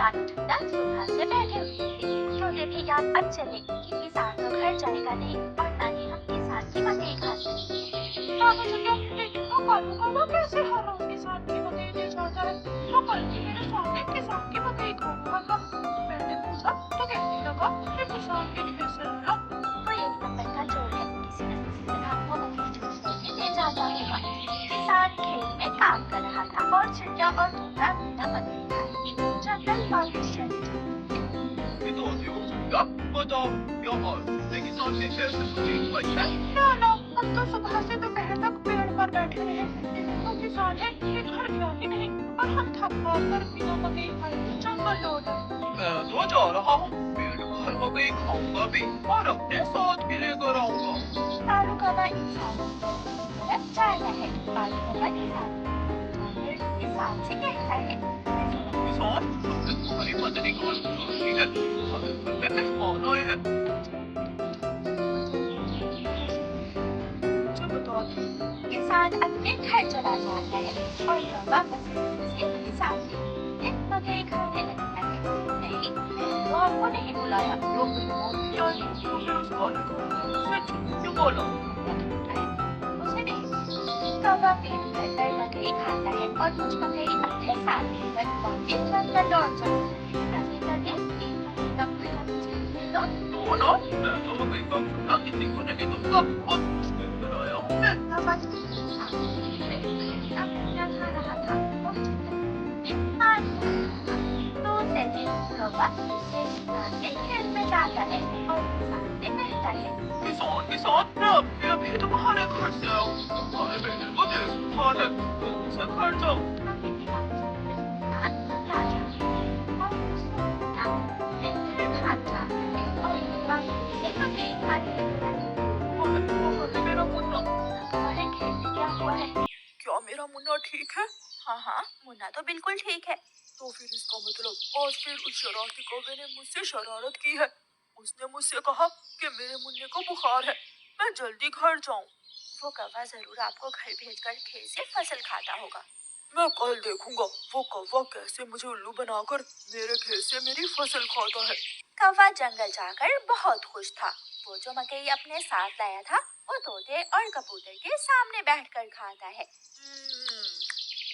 किसान ठंडा सुबह से बैठे हुए थे। तोते भी याद अब चले कि किसान तो घर जाएगा नहीं और न ही हम किसान की मकई खा सकते। राघव भैया, लेकिन वो कालू काला कैसे हर रोज किसान की मकई ले जाता है? वो कल भी मेरे सामने किसान की मकई खा रहा था। मैंने पूछा तो कहने लगा कि किसान के खेत से लाया। वो एक नंबर का चोर है, किसी न किसी तरह वो मकई चोरी करके ले जाता होगा। किसान खेत में काम कर रहा था और चिड़िया और तोता बिना मकई खाए जंगल वापस चले जाते। बताओ क्या आपने किसान के खेत से मकई खाई है? ना, हम तो सुबह से दोपहर तक पेड़ पर बैठे रहे। तो किसान है कि घर गया ही नहीं और हम थक हार कर बिना मकई खाए जंगल लौट आए। मैं तो जा रहा हूँ, पेट भर मकई खाऊंगा भी और अपने साथ भी लेकर आऊंगा। कालू काला इंसान तरफ जाता है। कालू काला किसान से कहता है, किसान, हमने तुम्हारी मदद कौन की है? हमें घर में मेहमान आए हैं। मुझे बता दो। किसान अपने घर चला जाता है और वापस से किसान के मकई खाने लगता है। नहीं, मैंने तो आपको नहीं बुलाया। तो फिर मेहमान भी आए, तो फिर उस काले काले ने मुझसे झूठ क्यों बोला? उसे नहीं, कौवा पेट भरकर मकई खाता है और कुछ मकई अपने साथ लेकर वापस जंगल लौट जाता है। ऐसे करके तब भी हम चलते तो तो ना, मैं तो मकई का छुट्टा किसी को नहीं दूंगा। बहुत मुश्किल कर आया हूँ मैं। कौवा क्या खा रहा था वो पानी तो उसे कौवा किसान के खेत में जाता है और किसान से कहता है, किसान, मैं अभी तुम्हारे घर से आया हूँ। तुम्हारे बेटे को देख रहा है, जल्दी से घर जाओ। मेरा मुन्ना, क्या मेरा मुन्ना ठीक है? हाँ, मुन्ना तो बिल्कुल ठीक है। तो फिर इसका मतलब आज फिर उस शरारती कौवे ने मुझसे शरारत की है। उसने मुझसे कहा कि मेरे मुन्ने को बुखार है, मैं जल्दी घर जाऊं। वो कौवा जरूर आपको घर भेजकर खेत से फसल खाता होगा। मैं कल देखूंगा वो कौवा कैसे मुझे उल्लू बनाकर मेरे खेत से मेरी फसल खाता है। कौवा जंगल जाकर बहुत खुश था। वो जो मकई अपने साथ लाया था वो तोते और कबूतर के सामने बैठकर खाता है।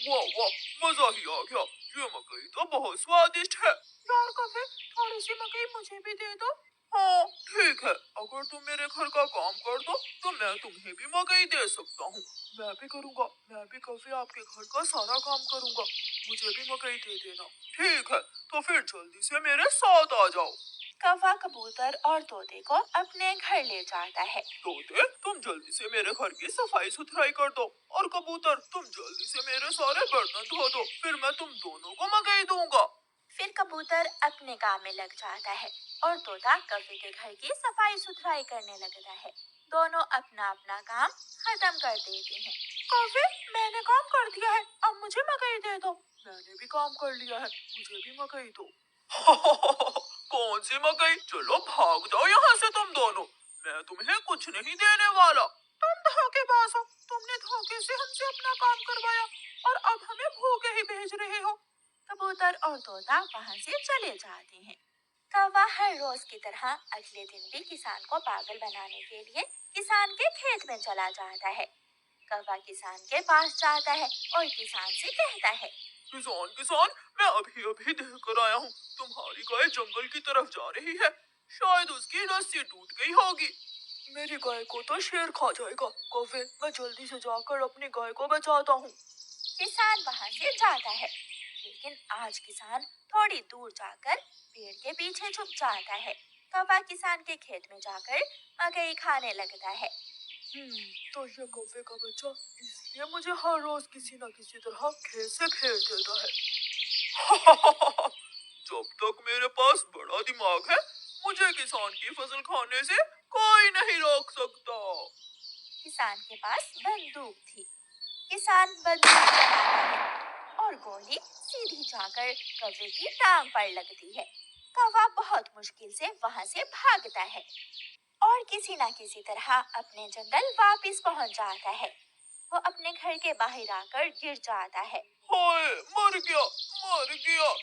वाह वाह, मजा ही आ गया। ये मकई तो बहुत स्वादिष्ट है। यार कौवे, थोड़ी सी मकई मुझे भी दे दो। हाँ ठीक है, अगर तुम मेरे घर का काम कर दो तो मैं तुम्हें भी मकई दे सकता हूँ। मैं भी करूँगा, मैं भी कभी आपके घर का सारा काम करूँगा। मुझे भी मकई दे देना। ठीक है, तो फिर जल्दी से मेरे साथ आ जाओ। कौवा कबूतर और तोते को अपने घर ले जाता है। तोते, तुम जल्दी से मेरे घर की सफाई सुथराई कर दो और कबूतर, तुम जल्दी से मेरे सारे बर्तन धो दो, फिर मैं तुम दोनों को मकई दूंगा। फिर कबूतर अपने काम में लग जाता है और तोता कौवे के घर की सफाई सुथराई करने लगता है। दोनों अपना अपना काम खत्म कर देते हैं। कौवे, मैंने काम कर दिया है, अब मुझे मकई दे दो। मैंने भी काम कर लिया है, मुझे भी मकई दो। कौन सी मकई? चलो भाग जाओ यहाँ से तुम दोनों, मैं तुम्हें कुछ नहीं देने वाला। तुम धोखेबाज हो, तुमने धोखे से हमसे अपना काम करवाया और अब हमें भूखे ही भेज रहे हो। कबूतर और तोता वहाँ से चले जाते हैं। कौवा हर रोज की तरह अगले दिन भी किसान को पागल बनाने के लिए किसान के खेत में चला जाता है। कौवा किसान के पास जाता है और किसान से कहता है, किसान, मैं अभी अभी देख कर आया हूँ, तुम्हारी गाय जंगल की तरफ जा रही है। शायद उसकी रस्सी टूट गई होगी। मेरी गाय को तो शेर खा जाएगा। कौवे, मैं जल्दी से जाकर अपनी गाय को बचाता हूँ। किसान वहाँ से जाता है, लेकिन आज किसान थोड़ी दूर जाकर पेड़ के पीछे छुप जाता है। कौवा किसान के खेत में जाकर मकई खाने लगता है। तो ये कौवे का बच्चा इसलिए मुझे हर रोज किसी न किसी तरह खेत से खेल देता है। जब तक मेरे पास बड़ा दिमाग है, मुझे किसान की फसल खाने से कोई नहीं रोक सकता। किसान के पास बंदूक थी। किसान बंदूक चलाता है और गोली सीधी जाकर कौवे की टांग पर लगती है। कौवा बहुत मुश्किल से वहाँ से भागता है और किसी न किसी तरह अपने जंगल वापस पहुँच जाता है। वो अपने घर के बाहर आकर गिर जाता है। हाय, मर गया।